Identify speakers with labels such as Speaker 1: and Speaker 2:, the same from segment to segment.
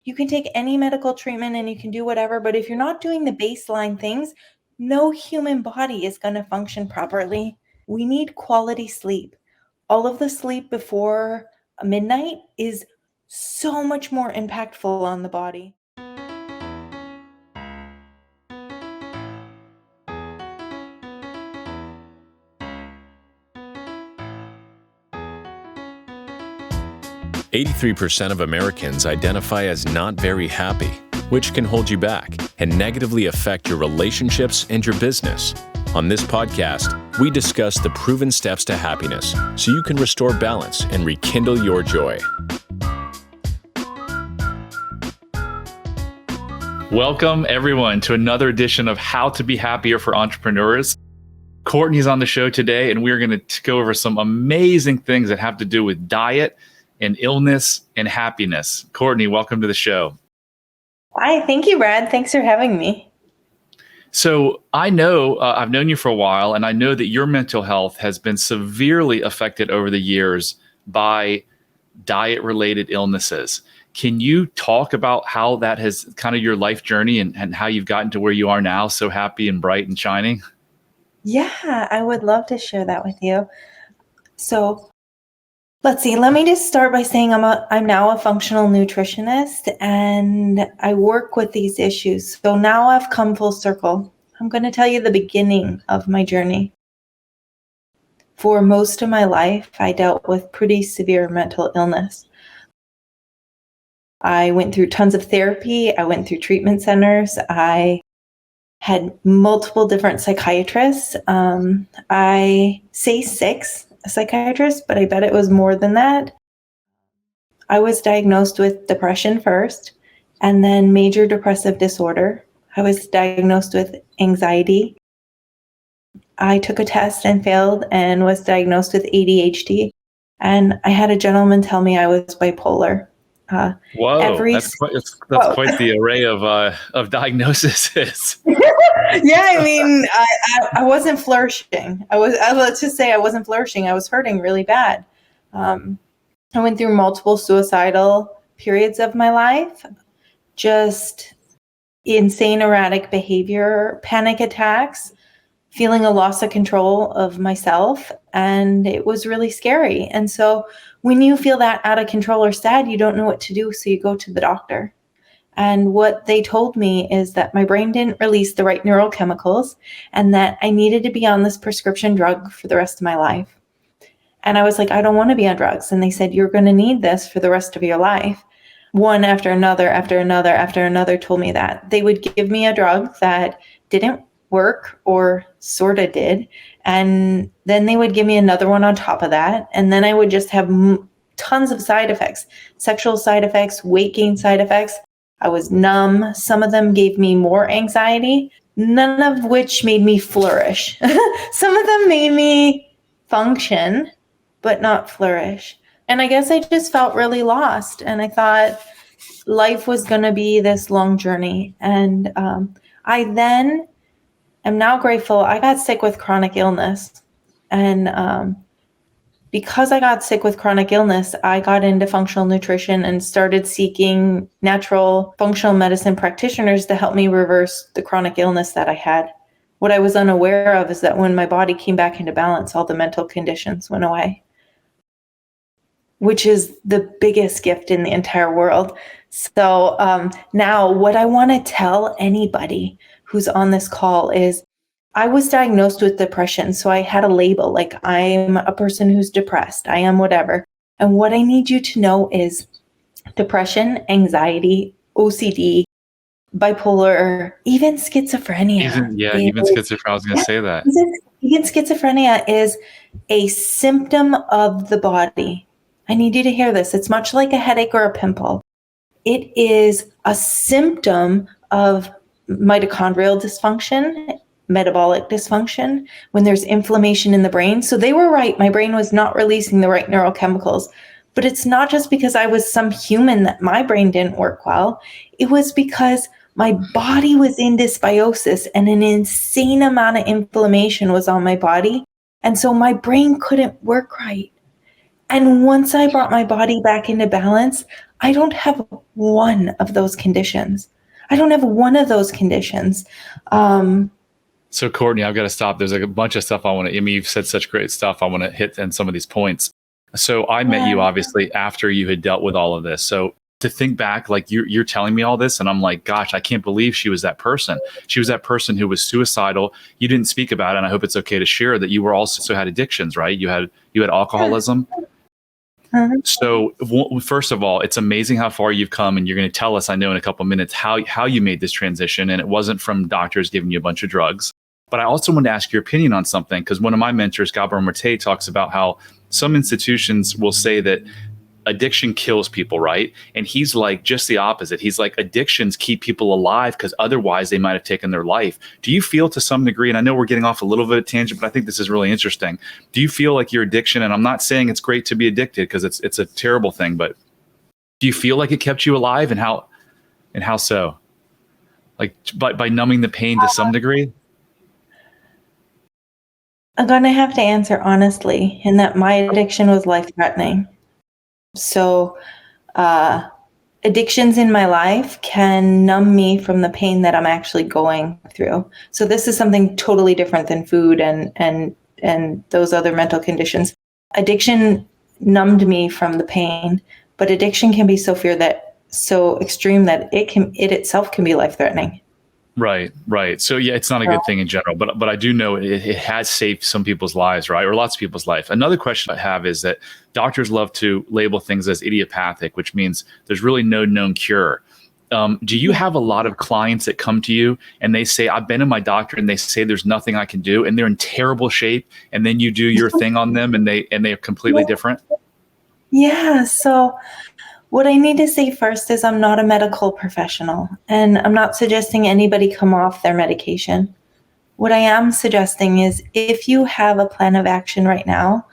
Speaker 1: You can take any medical treatment and you can do whatever, but if you're not doing the baseline things, no human body is going to function properly. We need quality sleep. All of the sleep before midnight is so much more impactful on the body.
Speaker 2: "83% of Americans identify as not very happy, which can hold you back and negatively affect your relationships and your business. On this podcast, we discuss the proven steps to happiness so you can restore balance and rekindle your joy."
Speaker 3: Welcome, everyone, to another edition of How to Be Happier for Entrepreneurs. Courtney's on the show today, and we're going to go over some amazing things that have to do with diet and illness and happiness. Courtney, welcome to the show.
Speaker 1: Hi, thank you, Brad. Thanks for having me.
Speaker 3: So I know I've known you for a while, and I know that your mental health has been severely affected over the years by diet-related illnesses. Can you talk about how that has kind of your life journey and how you've gotten to where you are now, so happy and bright and shining?
Speaker 1: Yeah, I would love to share that with you. So let's see. Let me just start by saying I'm now a functional nutritionist, and I work with these issues. So now I've come full circle. I'm going to tell you the beginning of my journey. For most of my life, I dealt with pretty severe mental illness. I went through tons of therapy. I went through treatment centers. I had multiple different psychiatrists. I say 6 psychiatrist, but I bet it was more than that. I was diagnosed with depression first, and then major depressive disorder. I was diagnosed with anxiety. I took a test and failed and was diagnosed with ADHD. And I had a gentleman tell me I was bipolar.
Speaker 3: Whoa, that's quite the array of diagnoses.
Speaker 1: Yeah, I mean, I wasn't flourishing. Let's just say I wasn't flourishing. I was hurting really bad. I went through multiple suicidal periods of my life, just insane erratic behavior, panic attacks, feeling a loss of control of myself, and it was really scary. And so when you feel that out of control or sad, you don't know what to do, so you go to the doctor. And what they told me is that my brain didn't release the right neurochemicals and that I needed to be on this prescription drug for the rest of my life. And I was like, I don't want to be on drugs. And they said, you're going to need this for the rest of your life. One after another told me that. They would give me a drug that didn't work or sort of did. And then they would give me another one on top of that. And then I would just have tons of side effects, sexual side effects, weight gain side effects. I was numb. Some of them gave me more anxiety, none of which made me flourish. Some of them made me function, but not flourish. And I guess I just felt really lost. And I thought life was going to be this long journey. And I then am now grateful I got sick with chronic illness. And because I got sick with chronic illness, I got into functional nutrition and started seeking natural functional medicine practitioners to help me reverse the chronic illness that I had. What I was unaware of is that when my body came back into balance, all the mental conditions went away, which is the biggest gift in the entire world. So now what I want to tell anybody who's on this call is I was diagnosed with depression. So I had a label like I'm a person who's depressed. I am whatever. And what I need you to know is depression, anxiety, OCD, bipolar, even schizophrenia.
Speaker 3: Even schizophrenia. I was going to say that.
Speaker 1: Even schizophrenia is a symptom of the body. I need you to hear this. It's much like a headache or a pimple. It is a symptom of mitochondrial dysfunction, metabolic dysfunction, when there's inflammation in the brain. So they were right. My brain was not releasing the right neurochemicals. But it's not just because I was some human that my brain didn't work well. It was because my body was in dysbiosis and an insane amount of inflammation was on my body. And so my brain couldn't work right. And once I brought my body back into balance, I don't have one of those conditions. I don't have one of those conditions.
Speaker 3: So Courtney, I've got to stop. There's like a bunch of stuff you've said such great stuff. I want to hit in some of these points. So I met you obviously after you had dealt with all of this. So to think back, like you're telling me all this and I'm like, gosh, I can't believe she was that person. She was that person who was suicidal. You didn't speak about it. And I hope it's okay to share that you were also had addictions, right? You had alcoholism. So first of all, it's amazing how far you've come, and you're going to tell us, I know in a couple of minutes, how you made this transition. And it wasn't from doctors giving you a bunch of drugs. But I also want to ask your opinion on something, because one of my mentors, Gabor Mate, talks about how some institutions will say that addiction kills people, right? And he's like just the opposite. He's like, addictions keep people alive because otherwise they might have taken their life. Do you feel to some degree, and I know we're getting off a little bit of a tangent, but I think this is really interesting. Do you feel like your addiction, and I'm not saying it's great to be addicted because it's a terrible thing, but do you feel like it kept you alive, and how so? Like by numbing the pain to some degree?
Speaker 1: I'm going to have to answer honestly, in that my addiction was life-threatening. So addictions in my life can numb me from the pain that I'm actually going through. So this is something totally different than food and those other mental conditions. Addiction numbed me from the pain, but addiction can be so extreme that it itself can be life-threatening.
Speaker 3: Right. So yeah, it's not a good thing in general, but I do know it has saved some people's lives, right? Or lots of people's life. Another question I have is that doctors love to label things as idiopathic, which means there's really no known cure. Do you have a lot of clients that come to you and they say, I've been to my doctor and they say there's nothing I can do, and they're in terrible shape, and then you do your thing on them and they're completely different?
Speaker 1: Yeah. So what I need to say first is I'm not a medical professional, and I'm not suggesting anybody come off their medication. What I am suggesting is, if you have a plan of action right now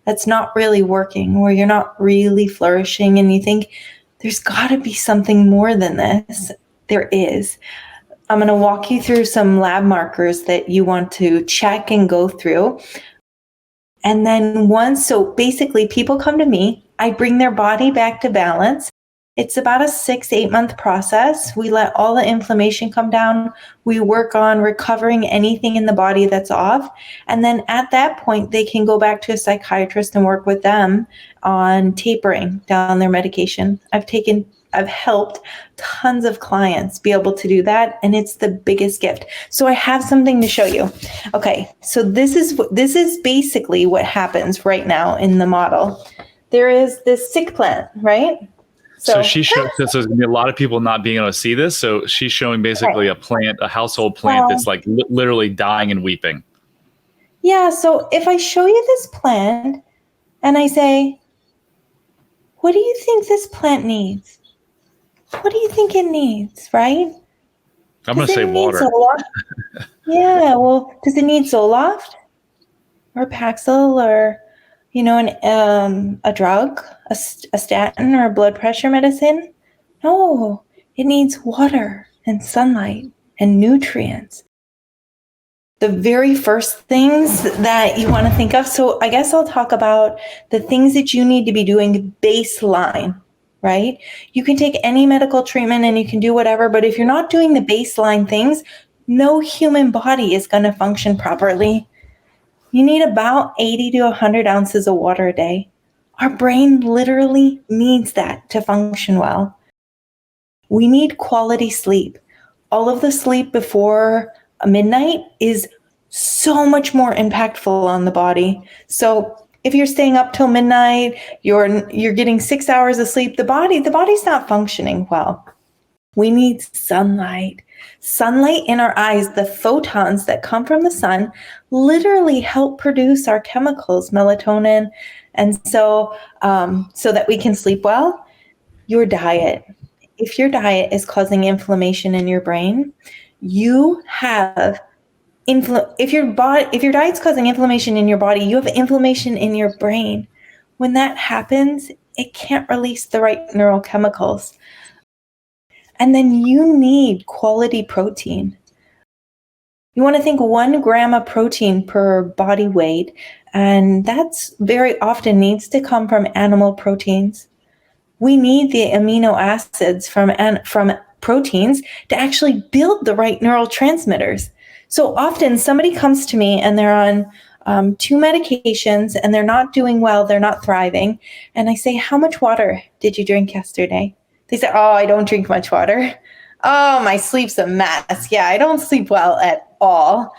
Speaker 1: that's not really working, or you're not really flourishing, and you think there's got to be something more than this, there is. I'm going to walk you through some lab markers that you want to check and go through. And then so basically people come to me, I bring their body back to balance. It's about a 6-8 month process. We let all the inflammation come down. We work on recovering anything in the body that's off. And then at that point, they can go back to a psychiatrist and work with them on tapering down their medication. I've helped tons of clients be able to do that, and it's the biggest gift. So I have something to show you. Okay, so this is basically what happens right now in the model. There is this sick plant, right?
Speaker 3: So she showed, so there's going to be a lot of people not being able to see this. So she's showing basically a plant, a household plant that's like literally dying and weeping.
Speaker 1: Yeah, so if I show you this plant and I say, what do you think this plant needs? What do you think it needs, right?
Speaker 3: I'm going to say water.
Speaker 1: Yeah, well, does it need Zoloft or Paxil or, a drug, a statin or a blood pressure medicine? No, it needs water and sunlight and nutrients. The very first things that you want to think of. So I guess I'll talk about the things that you need to be doing baseline. Right? You can take any medical treatment and you can do whatever, but if you're not doing the baseline things, no human body is going to function properly. You need about 80 to 100 ounces of water a day. Our brain literally needs that to function well. We need quality sleep. All of the sleep before midnight is so much more impactful on the body. So if you're staying up till midnight, you're getting 6 hours of sleep, the body's not functioning well. We need sunlight. Sunlight in our eyes, the photons that come from the sun literally help produce our chemicals, melatonin. And so that we can sleep well. Your diet. If your diet is causing inflammation in your brain, you have if your diet's causing inflammation in your body, you have inflammation in your brain. When that happens, it can't release the right neurochemicals. And then you need quality protein. You want to think 1 gram of protein per body weight, and that's very often needs to come from animal proteins. We need the amino acids from proteins to actually build the right neurotransmitters. So often somebody comes to me and they're on 2 medications and they're not doing well, they're not thriving. And I say, how much water did you drink yesterday? They say, oh, I don't drink much water. Oh, my sleep's a mess. Yeah, I don't sleep well at all.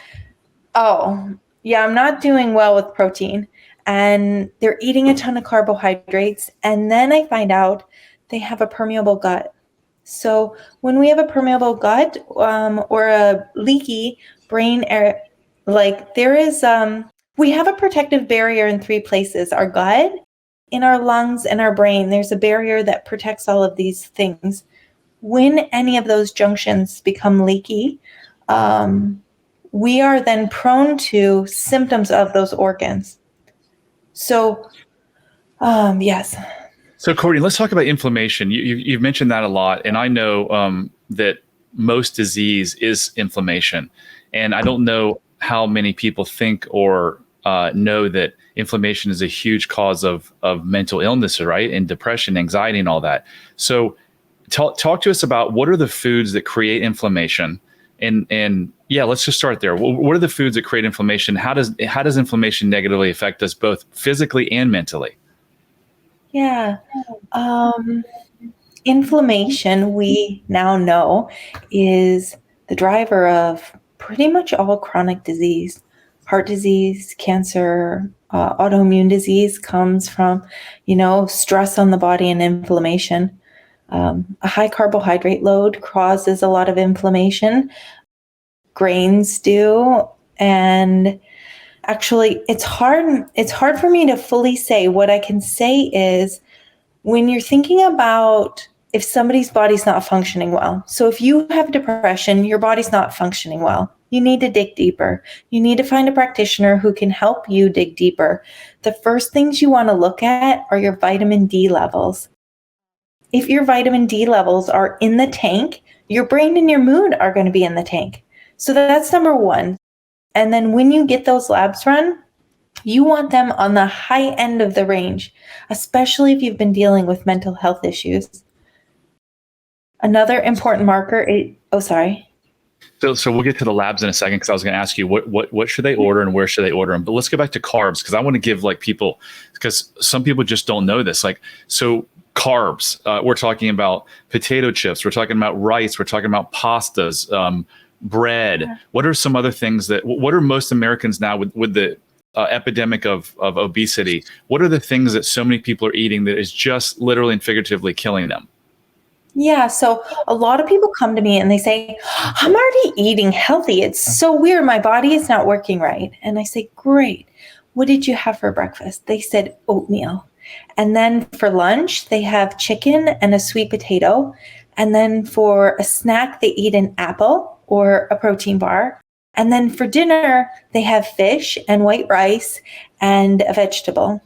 Speaker 1: Oh, yeah, I'm not doing well with protein. And they're eating a ton of carbohydrates. And then I find out they have a permeable gut. So when we have a permeable gut or a leaky brain air, like there is, we have a protective barrier in 3 places: our gut, in our lungs, and our brain. There's a barrier that protects all of these things. When any of those junctions become leaky, we are then prone to symptoms of those organs. So, yes.
Speaker 3: So, Courtney, let's talk about inflammation. You've mentioned that a lot, and I know that most disease is inflammation. And I don't know how many people think or know that inflammation is a huge cause of mental illness, right? And depression, anxiety, and all that. So, talk to us about what are the foods that create inflammation, and yeah, let's just start there. What are the foods that create inflammation? How does inflammation negatively affect us both physically and mentally?
Speaker 1: Yeah. Inflammation, we now know, is the driver of pretty much all chronic disease. Heart disease, cancer, autoimmune disease comes from, stress on the body and inflammation. A high carbohydrate load causes a lot of inflammation. Grains do. And actually, it's hard for me to fully say. What I can say is, when you're thinking about if somebody's body's not functioning well, so if you have depression, your body's not functioning well, you need to dig deeper. You need to find a practitioner who can help you dig deeper. The first things you want to look at are your vitamin D levels. If your vitamin D levels are in the tank, your brain and your mood are going to be in the tank. So that's number 1. And then when you get those labs run, you want them on the high end of the range, especially if you've been dealing with mental health issues. Another important marker is, sorry.
Speaker 3: So we'll get to the labs in a second, because I was going to ask you what should they order and where should they order them. But let's go back to carbs, because I want to give people, because some people just don't know this. So carbs, we're talking about potato chips, we're talking about rice, we're talking about pastas, bread. Yeah. What are some other things what are most Americans now with the epidemic of obesity? What are the things that so many people are eating that is just literally and figuratively killing them?
Speaker 1: Yeah, so a lot of people come to me and they say, I'm already eating healthy. It's so weird. My body is not working right. And I say, great. What did you have for breakfast? They said oatmeal. And then for lunch, they have chicken and a sweet potato. And then for a snack, they eat an apple or a protein bar. And then for dinner, they have fish and white rice and a vegetable.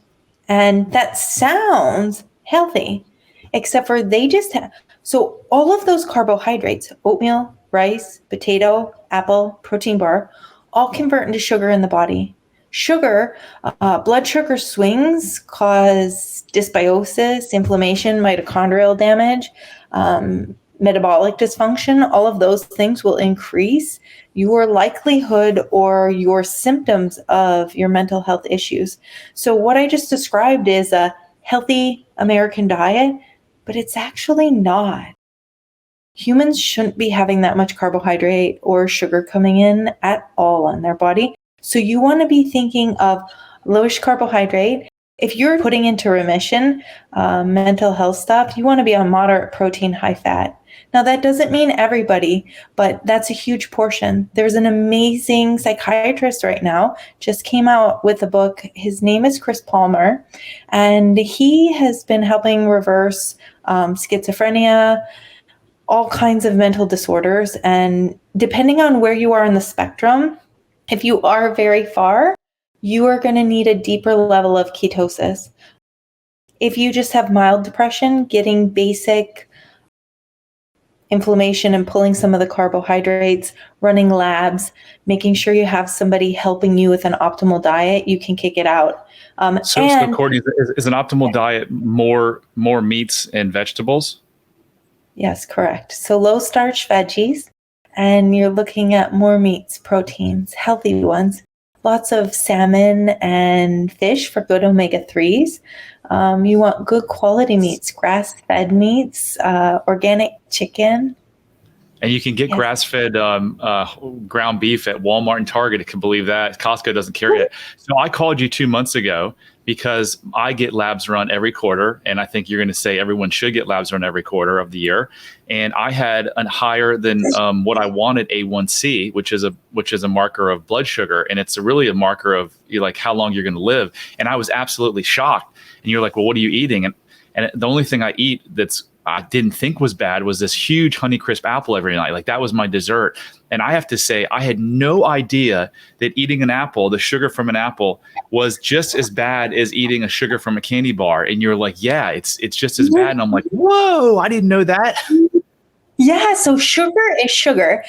Speaker 1: And that sounds healthy, except for they just have. So all of those carbohydrates, oatmeal, rice, potato, apple, protein bar, all convert into sugar in the body. Sugar, blood sugar swings cause dysbiosis, inflammation, mitochondrial damage, metabolic dysfunction. All of those things will increase your likelihood or your symptoms of your mental health issues. So what I just described is a healthy American diet, but it's actually not. Humans shouldn't be having that much carbohydrate or sugar coming in at all in their body. So you want to be thinking of lowish carbohydrate. If you're putting into remission mental health stuff, you want to be on moderate protein, high fat. Now, that doesn't mean everybody, but that's a huge portion. There's an amazing psychiatrist right now, just came out with a book. His name is Chris Palmer, and he has been helping reverse schizophrenia, all kinds of mental disorders. And depending on where you are in the spectrum, if you are very far, you are going to need a deeper level of ketosis. If you just have mild depression, getting basic inflammation and pulling some of the carbohydrates, running labs, making sure you have somebody helping you with an optimal diet, you can kick it out.
Speaker 3: So Courtney, is an optimal diet more meats and vegetables?
Speaker 1: Yes, correct. So low starch veggies, and you're looking at more meats, proteins, healthy ones, lots of salmon and fish for good omega-3s. You want good quality meats, grass-fed meats, organic chicken.
Speaker 3: And you can get grass-fed ground beef at Walmart and Target. I can believe that. Costco doesn't carry it. So I called you 2 months ago because I get labs run every quarter, and I think you're going to say everyone should get labs run every quarter of the year. And I had a higher than what I wanted A1C, which is a marker of blood sugar, and it's really a marker of like how long you're going to live. And I was absolutely shocked. And you're like, well, what are you eating? And the only thing I eat I didn't think was bad was this huge Honeycrisp apple every night. Like that was my dessert. And I have to say, I had no idea that eating an apple, the sugar from an apple, was just as bad as eating a sugar from a candy bar. And you're like, yeah, it's just as bad. And I'm like, whoa, I didn't know that.
Speaker 1: Yeah, so sugar is sugar.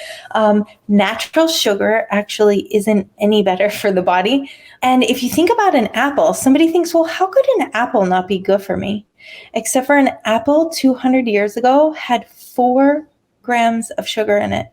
Speaker 1: Natural sugar actually isn't any better for the body. And if you think about an apple, somebody thinks, well, how could an apple not be good for me? Except for an apple 200 years ago had 4 grams of sugar in it.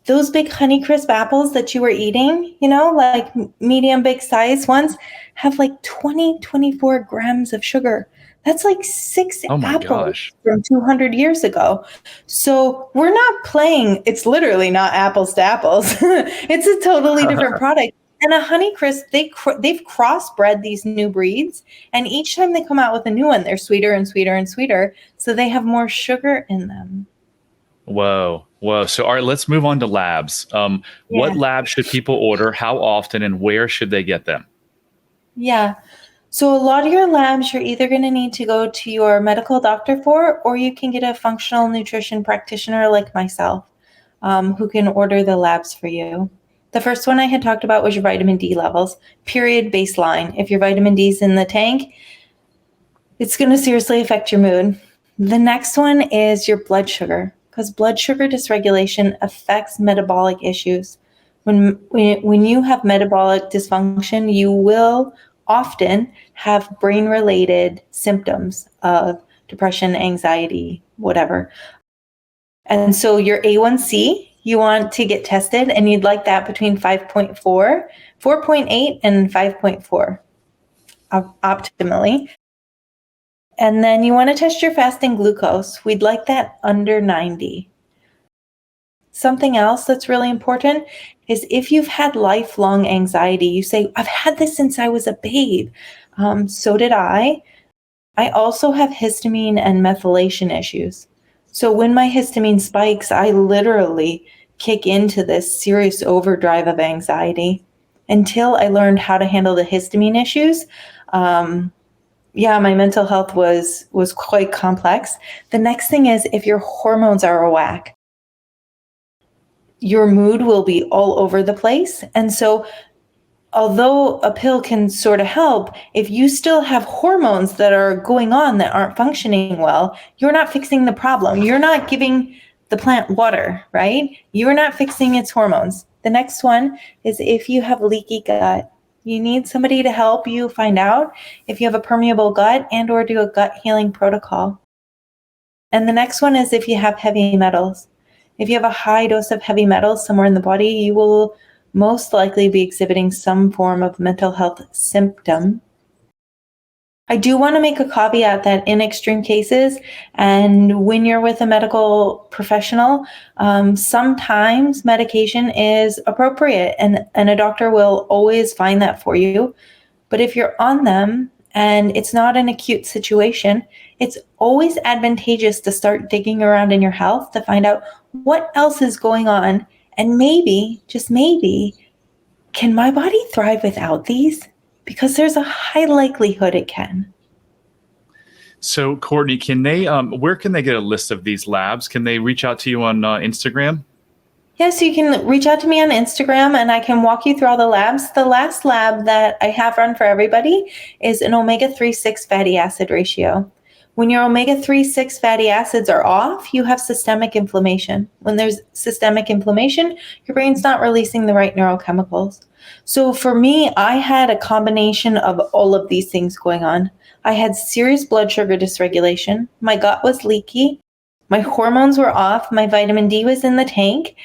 Speaker 1: Those big Honeycrisp apples that you were eating, like medium big size ones, have like 24 grams of sugar. That's like 6 apples from 200 years ago. So we're not playing. It's literally not apples to apples. It's a totally different product. And a Honeycrisp, they've crossbred these new breeds. And each time they come out with a new one, they're sweeter and sweeter and sweeter. So they have more sugar in them.
Speaker 3: Whoa. So, all right, let's move on to labs. What labs should people order? How often and where should they get them?
Speaker 1: Yeah. So a lot of your labs you're either going to need to go to your medical doctor for, or you can get a functional nutrition practitioner like myself who can order the labs for you. The first one I had talked about was your vitamin D levels, period, baseline. If your vitamin D is in the tank, it's going to seriously affect your mood. The next one is your blood sugar, because blood sugar dysregulation affects metabolic issues. When you have metabolic dysfunction, you will often have brain-related symptoms of depression, anxiety, whatever. And so your A1C, you want to get tested, and you'd like that between 5.4, 4.8, and 5.4 optimally. And then you want to test your fasting glucose. We'd like that under 90. Something else that's really important is if you've had lifelong anxiety, you say, I've had this since I was a babe. So did I. I also have histamine and methylation issues. So when my histamine spikes, I literally kick into this serious overdrive of anxiety. Until I learned how to handle the histamine issues, my mental health was quite complex. The next thing is if your hormones are a whack, your mood will be all over the place. And so although a pill can sort of help, if you still have hormones that are going on that aren't functioning well, you're not fixing the problem. You're not giving the plant water, right? You're not fixing its hormones. The next one is if you have leaky gut. You need somebody to help you find out if you have a permeable gut and or do a gut healing protocol. And the next one is if you have heavy metals. If you have a high dose of heavy metals somewhere in the body, you will most likely be exhibiting some form of mental health symptom. I do want to make a caveat that in extreme cases, and when you're with a medical professional, sometimes medication is appropriate and a doctor will always find that for you. But if you're on them and it's not an acute situation, it's always advantageous to start digging around in your health to find out what else is going on. And maybe, just maybe, can my body thrive without these? Because there's a high likelihood it can.
Speaker 3: So, Courtney, can they? Where can they get a list of these labs? Can they reach out to you on Instagram?
Speaker 1: Yes, you can reach out to me on Instagram, and I can walk you through all the labs. The last lab that I have run for everybody is an omega-3/6 fatty acid ratio. When your omega-3, 6 fatty acids are off, you have systemic inflammation. When there's systemic inflammation, your brain's not releasing the right neurochemicals. So for me, I had a combination of all of these things going on. I had serious blood sugar dysregulation. My gut was leaky. My hormones were off. My vitamin D was in the tank.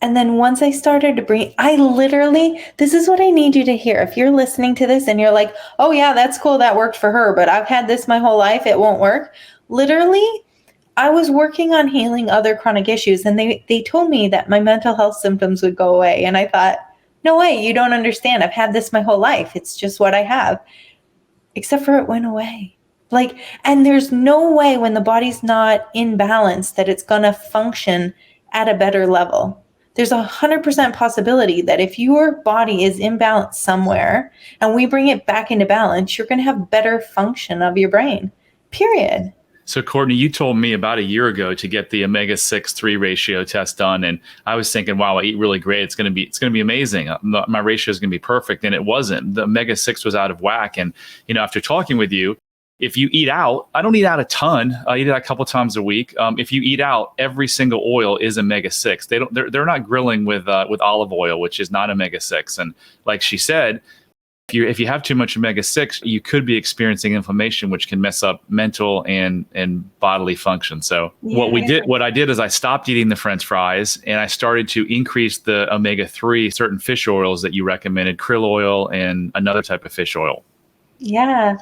Speaker 1: And then once I started to breathe, this is what I need you to hear. If you're listening to this and you're like, oh yeah, that's cool, that worked for her, but I've had this my whole life, it won't work. Literally, I was working on healing other chronic issues, and they told me that my mental health symptoms would go away. And I thought, no way, you don't understand. I've had this my whole life. It's just what I have. Except for it went away. And there's no way when the body's not in balance that it's going to function at a better level. There's 100% possibility that if your body is imbalanced somewhere and we bring it back into balance, you're going to have better function of your brain, period.
Speaker 3: So Courtney, you told me about a year ago to get the omega-6/3 ratio test done. And I was thinking, wow, I eat really great. It's going to be amazing. My ratio is going to be perfect. And it wasn't. The omega-6 was out of whack. And, after talking with you, if you eat out, I don't eat out a ton. I eat out a couple times a week. If you eat out, every single oil is omega-6. They're not grilling with olive oil, which is not omega-6. And like she said, if you have too much omega-6, you could be experiencing inflammation, which can mess up mental and bodily function. So what I did is I stopped eating the French fries, and I started to increase the omega-3, certain fish oils that you recommended, krill oil and another type of fish oil.
Speaker 1: Yeah.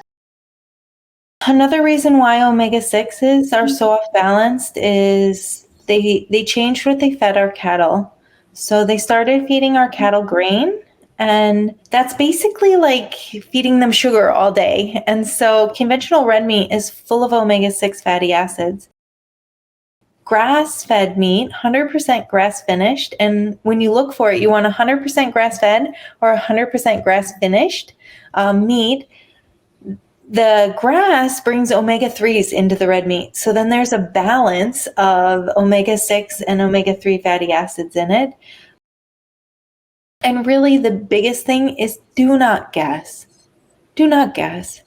Speaker 1: Another reason why omega-6s are so off balanced is they changed what they fed our cattle. So they started feeding our cattle grain, and that's basically like feeding them sugar all day. And so conventional red meat is full of omega-6 fatty acids. Grass-fed meat, 100% grass-finished, and when you look for it, you want 100% grass-fed or 100% grass-finished meat. The grass brings omega-3s into the red meat. So then there's a balance of omega-6 and omega-3 fatty acids in it. And really the biggest thing is do not guess. Do not guess.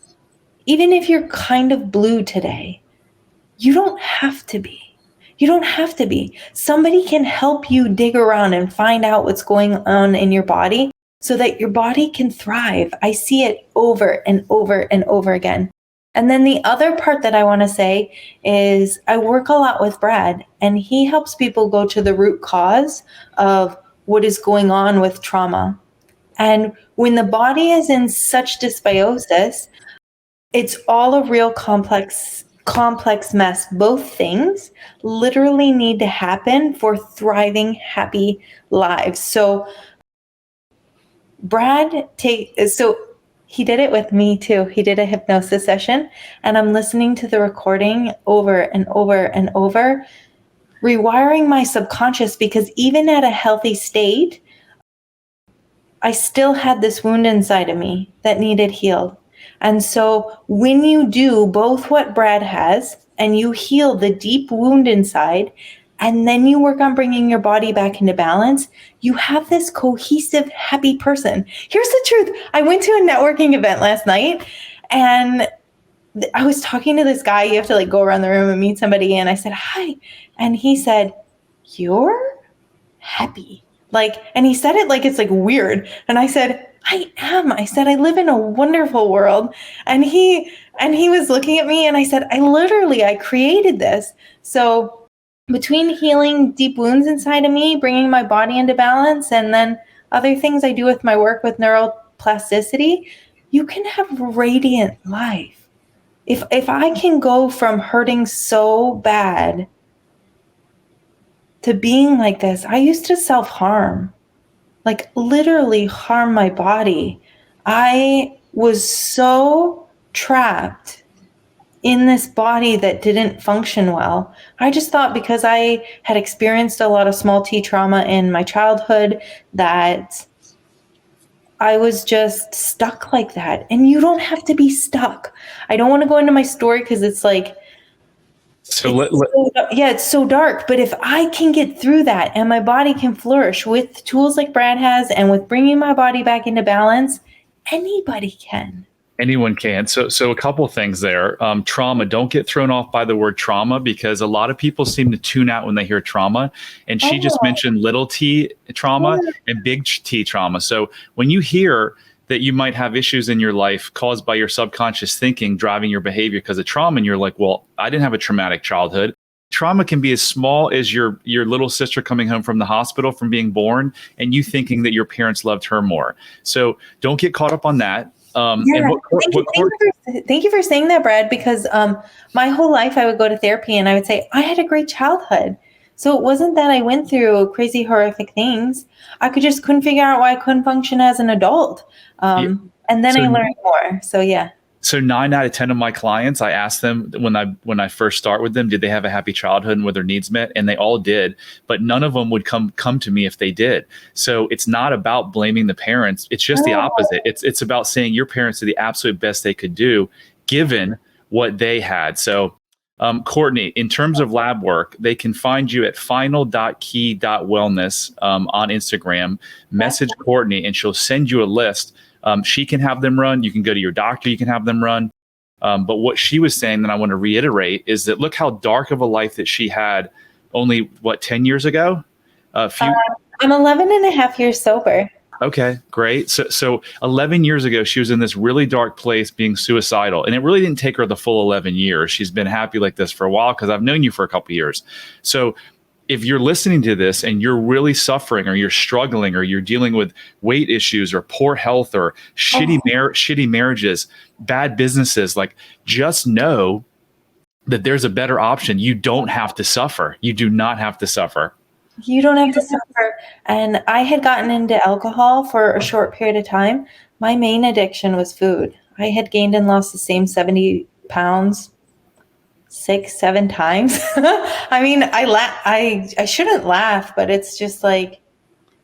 Speaker 1: Even if you're kind of blue today, you don't have to be. You don't have to be. Somebody can help you dig around and find out what's going on in your body, so that your body can thrive. I see it over and over and over again. And then the other part that I want to say is I work a lot with Brad, and he helps people go to the root cause of what is going on with trauma. And when the body is in such dysbiosis, it's all a real complex mess. Both things literally need to happen for thriving, happy lives. So he did it with me too. He did a hypnosis session, and I'm listening to the recording over and over and over, rewiring my subconscious, because even at a healthy state, I still had this wound inside of me that needed healed. And so when you do both what Brad has and you heal the deep wound inside, and then you work on bringing your body back into balance, you have this cohesive, happy person. Here's the truth. I went to a networking event last night, and I was talking to this guy. You have to go around the room and meet somebody. And I said, hi. And he said, you're happy. And he said it like it's weird. And I said, I am. I said, I live in a wonderful world. And he was looking at me, and I said, I created this. So between healing deep wounds inside of me, bringing my body into balance, and then other things I do with my work with neuroplasticity, you can have a radiant life. If I can go from hurting so bad to being like this, I used to self-harm, literally harm my body. I was so trapped in this body that didn't function well. I just thought because I had experienced a lot of small T trauma in my childhood that I was just stuck like that. And you don't have to be stuck. I don't want to go into my story because it's it's so dark. But if I can get through that and my body can flourish with tools like Brad has, and with bringing my body back into balance, anybody can.
Speaker 3: Anyone can. So a couple of things there. Trauma. Don't get thrown off by the word trauma, because a lot of people seem to tune out when they hear trauma. And she just mentioned little t trauma and big T trauma. So when you hear that you might have issues in your life caused by your subconscious thinking driving your behavior because of trauma, and you're like, well, I didn't have a traumatic childhood. Trauma can be as small as your little sister coming home from the hospital from being born and you thinking that your parents loved her more. So don't get caught up on that.
Speaker 1: Thank you for saying that, Brad, because my whole life I would go to therapy and I would say, I had a great childhood. So it wasn't that I went through crazy, horrific things. I couldn't figure out why I couldn't function as an adult. And then I learned more. So, yeah.
Speaker 3: So 9 out of 10 of my clients, I asked them when I first start with them, did they have a happy childhood and were their needs met? And they all did, but none of them would come to me if they did. So it's not about blaming the parents. It's just the opposite. It's about saying your parents did the absolute best they could do given what they had. So Courtney, in terms of lab work, they can find you at final.key.wellness on Instagram. Message Courtney and she'll send you a list. She can have them run. You can go to your doctor. You can have them run. But what she was saying that I want to reiterate is that look how dark of a life that she had only, 10 years ago? I'm
Speaker 1: 11 and a half years sober.
Speaker 3: Okay, great. So 11 years ago, she was in this really dark place being suicidal. And it really didn't take her the full 11 years. She's been happy like this for a while because I've known you for a couple of years. So if you're listening to this and you're really suffering or you're struggling or you're dealing with weight issues or poor health or shitty marriages, bad businesses, like just know that there's a better option. You don't have to suffer. You do not have to suffer.
Speaker 1: You don't have to suffer. And I had gotten into alcohol for a short period of time. My main addiction was food. I had gained and lost the same 70 pounds 6-7 times. I mean, I shouldn't laugh, but it's just like,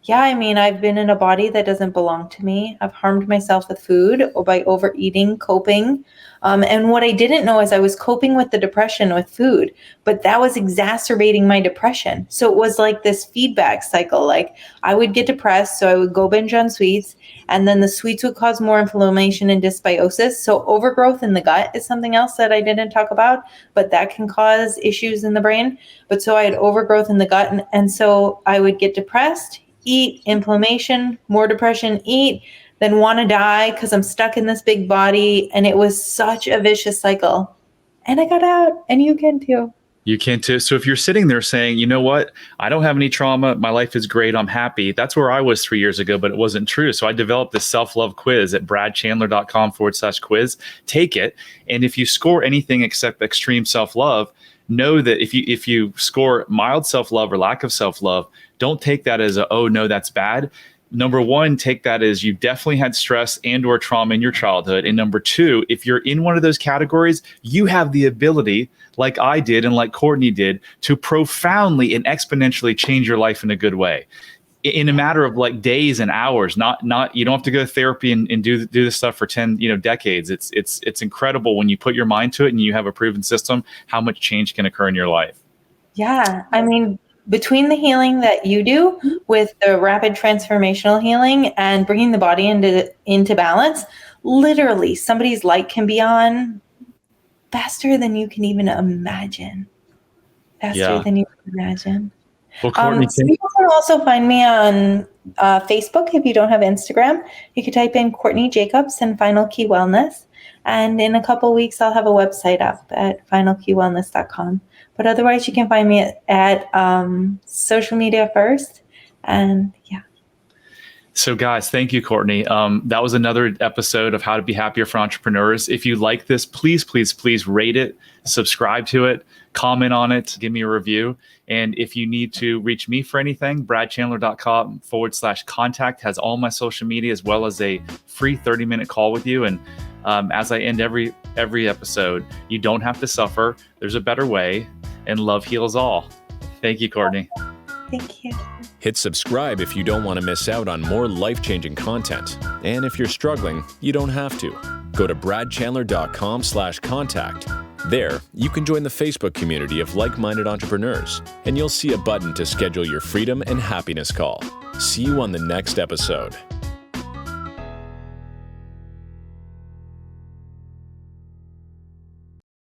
Speaker 1: yeah, I mean, I've been in a body that doesn't belong to me. I've harmed myself with food or by overeating, coping. And what I didn't know is I was coping with the depression with food, but that was exacerbating my depression. So it was like this feedback cycle. Like I would get depressed, so I would go binge on sweets, and then the sweets would cause more inflammation and dysbiosis. So overgrowth in the gut is something else that I didn't talk about, but that can cause issues in the brain. But so I had overgrowth in the gut, and so I would get depressed, eat, inflammation, more depression, eat, then want to die because I'm stuck in this big body. And it was such a vicious cycle. And I got out, and you can too.
Speaker 3: You can too. So if you're sitting there saying, you know what, I don't have any trauma, my life is great, I'm happy. That's where I was 3 years ago, but it wasn't true. So I developed this self-love quiz at bradchandler.com/quiz. Take it. And if you score anything except extreme self-love, know that if you score mild self-love or lack of self-love, don't take that as oh no, that's bad. Number one, take that as you definitely had stress and or trauma in your childhood. And number two, if you're in one of those categories, you have the ability, like I did and like Courtney did, to profoundly and exponentially change your life in a good way. In a matter of like days and hours, not you don't have to go to therapy and do this stuff for 10 decades. It's incredible when you put your mind to it and you have a proven system, how much change can occur in your life.
Speaker 1: Yeah, I mean, between the healing that you do with the rapid transformational healing and bringing the body into balance, literally somebody's light can be on faster than you can even imagine. Well, Courtney, you can also find me on Facebook. If you don't have Instagram, you can type in Courtney Jacobs and Final Key Wellness. And in a couple weeks, I'll have a website up at finalkeywellness.com. But otherwise, you can find me at social media first. And yeah.
Speaker 3: So guys, thank you, Courtney. That was another episode of How to Be Happier for Entrepreneurs. If you like this, please, please, please rate it, subscribe to it, comment on it, give me a review. And if you need to reach me for anything, bradchandler.com/contact has all my social media as well as a free 30-minute call with you. And as I end every episode, you don't have to suffer. There's a better way, and love heals all. Thank you, Courtney.
Speaker 1: Thank you.
Speaker 2: Hit subscribe if you don't want to miss out on more life-changing content. And if you're struggling, you don't have to. Go to bradchandler.com/contact. There, you can join the Facebook community of like-minded entrepreneurs, and you'll see a button to schedule your freedom and happiness call. See you on the next episode.